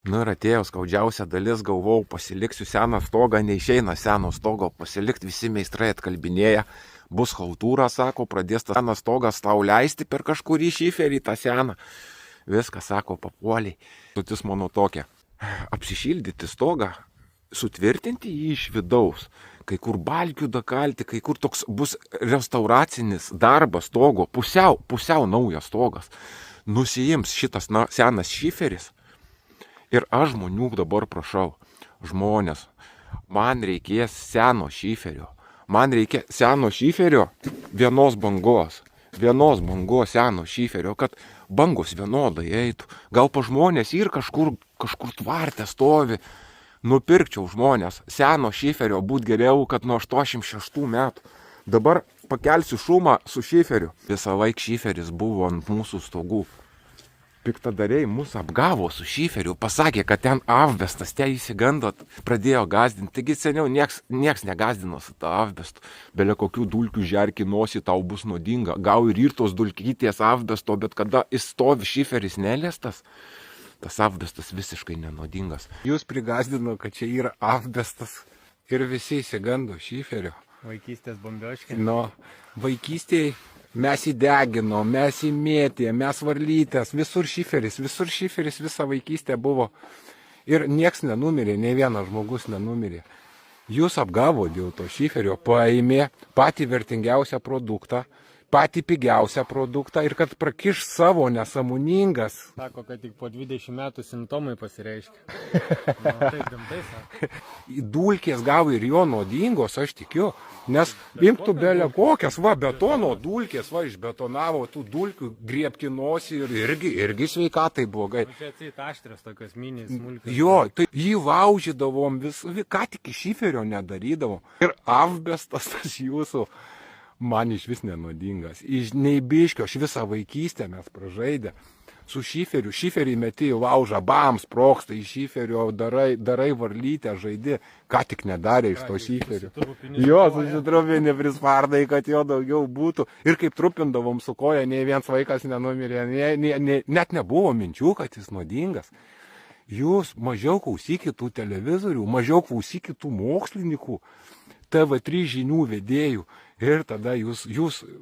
Nu ir atėjo skaudžiausia dalis, galvojau, pasiliksiu seną stogą, neišeina seno stogo pasilikti, visi meistrai atkalbinėja, bus haltūra, sako, pradės tą seną stogą tau leisti per kažkurį šiferį tą seną. Viskas, sako, papuoliai. Tutis mano tokia, apsišildyti stogą, sutvirtinti jį iš vidaus, kai kur balkių dakalti, kai kur toks bus restauracinis darbas stogo, pusiau naujas stogas. Nusijims šitas senas šiferis. Ir aš žmonių dabar prašau, žmonės, man reikės seno šiferio. Man reikia seno šiferio vienos bangos seno šiferio, kad bangos vienodai eitų. Gal pa žmonės ir kažkur tvarte stovi. Nupirkčiau žmonės seno šiferio, būt geriau, kad nuo 86 metų. Dabar pakelsiu šumą su šiferiu. Visą laiką šiferis buvo ant mūsų stogų. Piktadariai mus apgavo su šiferiu, pasakė, kad ten avbestas, te įsigando, pradėjo gazdinti. Taigi seniau nieks negazdino su tą avbestu. Belia kokių dulkių žerki nosį tau bus nuodinga. Gal ir tos dulkyties avbesto, bet kada jis stovi šiferis neliestas, tas avbestas visiškai nenuodingas. Jūs prigazdino, kad čia yra avbestas ir visi įsigando šiferio. Vaikystės bombioškė. Vaikystėje mes įdeginom, mes įmėtėm, mes varlytės, visur šiferis, visą vaikystę buvo. Ir nieks nenumirė, nei vienas žmogus nenumirė. Jūs apgavo dėl to šiferio, paėmė patį vertingiausią produktą, patį pigiausią produktą ir kad prakiš savo nesąmoningas. Sako, kad tik po 20 metų simptomai pasireiškia. Taip rimtai sako. Dulkės gal ir jo nuodingos, aš tikiu. Nes imtų belia kokias, betono dulkės, išbetonavo tų dulkių, griebki nosį ir irgi sveikatai blogai. Čia atseit aštrios tokios minės smulkios. Jo, tai jį laužydavom, ką tik iš šiferio nedarydavom. Ir avbestas tas jūsų man iš vis nenuodingas. Iš neibiškio, aš visą vaikystę mes pražaidę. Su šiferiu, šiferį meti į laužą, bam, sproksta iš šiferio, darai varlytę, žaidi, ką tik nedarė iš to šiferio. Jo, susitrupinį prispardai, kad jo daugiau būtų. Ir kaip trupindavom su koja, nei vienas vaikas nenumirė, net nebuvo minčių, kad jis nuodingas. Jūs mažiau klausykit tų televizorių, mažiau klausykit tų mokslininkų, TV3 žinių vedėjų ir tada jūs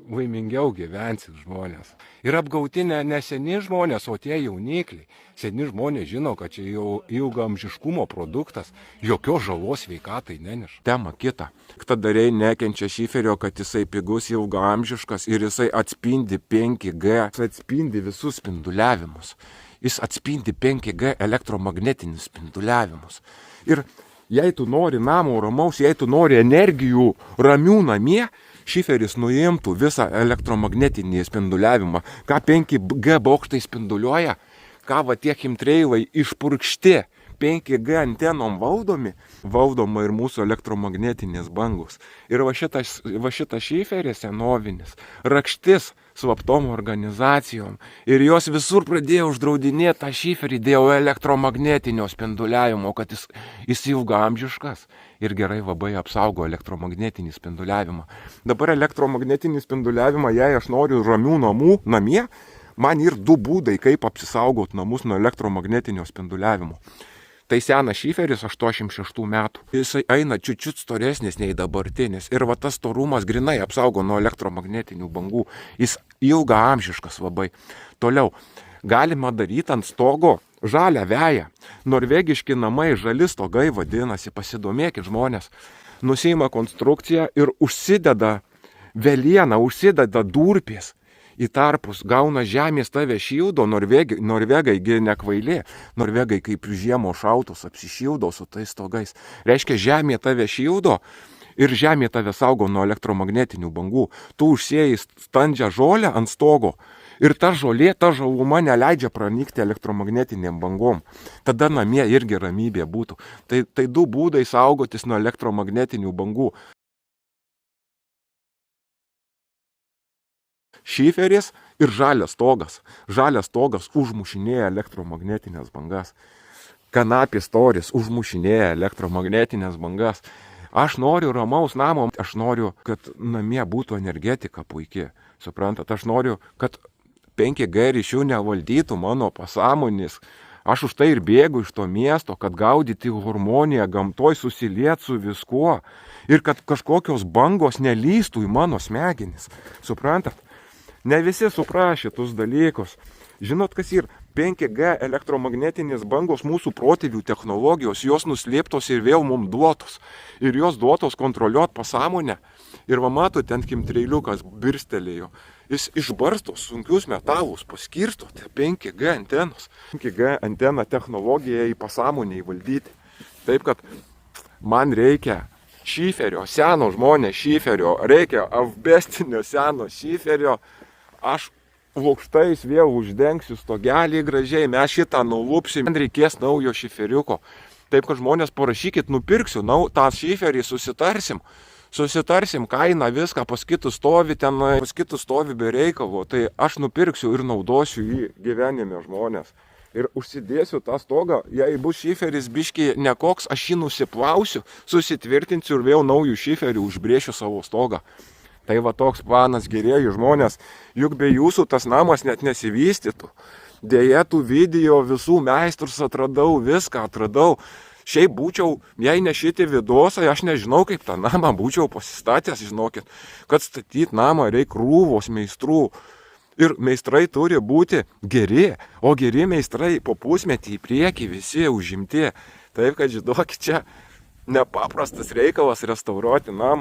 laimingiau gyvensit žmonės. Ir apgauti ne seni žmonės, o tie jaunikliai. Seni žmonės žino, kad čia jau ilgaamžiškumo produktas, jokios žalos sveikatai neneša. Tema kita. Tadariai nekenčia šiferio, kad jisai pigus, ilgaamžiškas ir jisai atspindi 5G, atspindi visus spinduliavimus. Jis atspindi 5G elektromagnetinius spinduliavimus. Ir jei tu nori namo ramaus, jei tu nori energijų ramių namie, šiferis nuimtų visą elektromagnetinį spinduliavimą. Ką 5G bokštai spinduliuoja, ką va tie chimtreilai išpurkšti 5G antenom valdoma ir mūsų elektromagnetinės bangos. Ir va šitas šiferis senovinis, rakštis slaptom organizacijom. Ir jos visur pradėjo uždraudinėti tą šiferį dėl elektromagnetinio spinduliavimo, kad jis ilgaamžiškas ir gerai labai apsaugo elektromagnetinį spinduliavimą. Dabar elektromagnetinį spinduliavimą, jei aš noriu ramių namų namie, man ir 2 būdai, kaip apsisaugoti namus nuo elektromagnetinio spinduliavimo. Tai senas šiferis 86 metų. Jisai eina čiučiut storesnis nei dabartinis. Ir va tas storumas grinai apsaugo nuo elektromagnetinių bangų. Jis ilgaamžiškas labai. Toliau, galima daryti ant stogo žalią veją. Norvegiški namai, žali stogai vadinasi, pasidomėkit žmonės. Nusiima konstrukciją ir užsideda velieną, užsideda durpės. Į tarpus gauna žemės tave šildo, norvegai nekvailė, norvegai kaip žiemo šaltos apsišildo su tais stogais. Reiškia, žemė tave šildo ir žemė tave saugo nuo elektromagnetinių bangų. Tu užsėjai standžią žolę ant stogo ir ta žaluma neleidžia pranykti elektromagnetiniam bangom. Tada namie irgi ramybė būtų. Tai 2 būdai saugotis nuo elektromagnetinių bangų. Šiferis ir žalias stogas. Žalias stogas užmušinėja elektromagnetinės bangas. Kanapės storis užmušinėja elektromagnetinės bangas. Aš noriu ramaus namo, aš noriu, kad namie būtų energetika puikiai. Suprantat, aš noriu, kad 5G ryšių nevaldytų mano pasąmonės. Aš už tai ir bėgu iš to miesto, kad gaudyti harmoniją, gamtoj susiliet su viskuo ir kad kažkokios bangos nelystų į mano smegenis. Suprantat? Ne visi supras šitus dalykus. Žinot, kas yra 5G elektromagnetinės bangos mūsų protėvių technologijos, jos nuslėptos ir vėl mums duotos. Ir jos duotos kontroliuot pasąmonę. Ir va matot, ten chemtrailiukas birstelėjo. Jis išbarsto sunkius metalus, paskirsto 5G antenos. 5G anteną technologiją į pasąmonę įvaldyti. Taip, kad man reikia šiferio, seno žmonės šiferio, reikia avbestinio seno šiferio. Aš lukštais vėl uždengsiu stogelį gražiai, mes šitą nulupsim, man reikės naujo šiferiuko. Taip, kad žmonės parašykit, nupirksiu, tą šiferį susitarsim kainą, viską, pas kitus stovi ten, pas kitus stovi be reikalo, tai aš nupirksiu ir naudosiu jį gyvenime žmonės. Ir užsidėsiu tą stogą, jei bus šiferis biški nekoks, aš jį nusiplausiu, susitvirtinsiu ir vėl naujų šiferių užbrėšiu savo stogą. Tai va toks planas, gerieji žmonės, juk be jūsų tas namas net nesivystytų. Deja, tų video visų meistrus atradau, viską atradau. Šiaip būčiau, jei ne šitie vidosai, aš nežinau, kaip tą namą būčiau pasistatęs, žinokit. Kad statyti namą reikia krūvos meistrų. Ir meistrai turi būti geri, o geri meistrai po pusmetį į priekį visi užimti. Taip, kad žinokit, čia nepaprastas reikalas restauruoti namą.